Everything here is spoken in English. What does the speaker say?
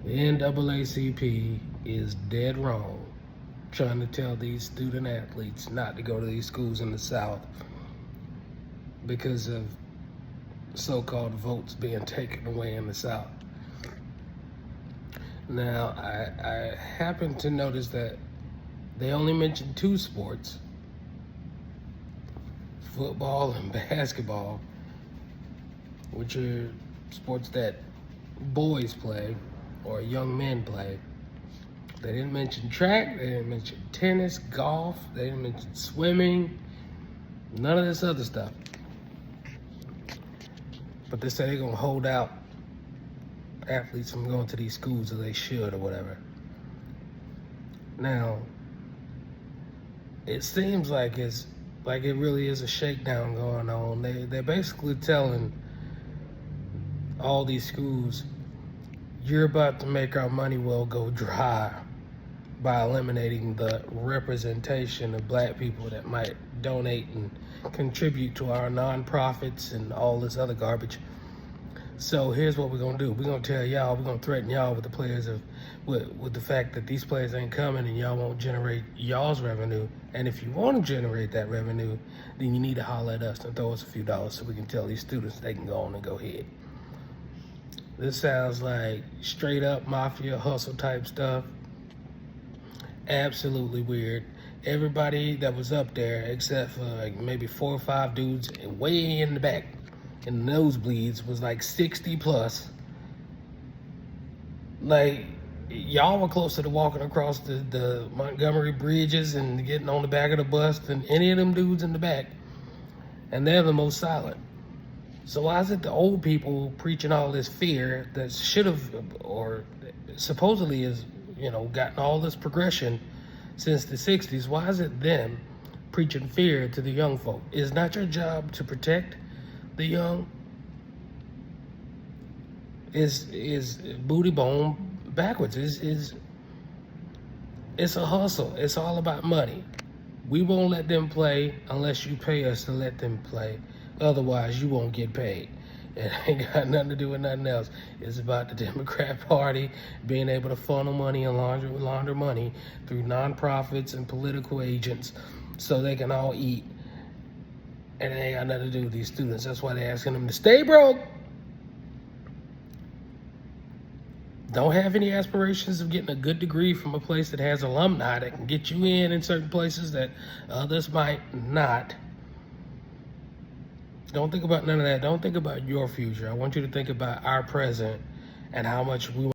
The NAACP is dead wrong trying to tell these student athletes not to go to these schools in the South because of so-called votes being taken away in the South. Now, I happen to notice that they only mentioned two sports, football and basketball, which are sports that boys play or young men play. They didn't mention track, they didn't mention tennis, golf, they didn't mention swimming, none of this other stuff. But they say they're gonna hold out athletes from going to these schools as they should or whatever. Now, it seems like it really is a shakedown going on. They're basically telling all these schools, you're about to make our money well go dry by eliminating the representation of black people that might donate and contribute to our nonprofits and all this other garbage. So here's what we're gonna do. We're gonna tell y'all, we're gonna threaten y'all with the players with the fact that these players ain't coming and y'all won't generate y'all's revenue. And if you want to generate that revenue, then you need to holler at us and throw us a few dollars so we can tell these students they can go on and go ahead. This sounds like straight up mafia hustle type stuff. Absolutely weird. Everybody that was up there, except for like maybe 4 or 5 dudes way in the back, in the nosebleeds, was like 60 plus. Like, y'all were closer to walking across the Montgomery bridges and getting on the back of the bus than any of them dudes in the back. And they're the most silent. So why is it the old people preaching all this fear that should have, or supposedly is, gotten all this progression since the 60s? Why is it them preaching fear to the young folk? Is not your job to protect the young? Is booty bone backwards? It's a hustle. It's all about money. We won't let them play unless you pay us to let them play. Otherwise, you won't get paid. It ain't got nothing to do with nothing else. It's about the Democrat Party being able to funnel money and launder money through nonprofits and political agents so they can all eat. And it ain't got nothing to do with these students. That's why they're asking them to stay broke. Don't have any aspirations of getting a good degree from a place that has alumni that can get you in certain places that others might not. Don't think about none of that. Don't think about your future. I want you to think about our present and how much we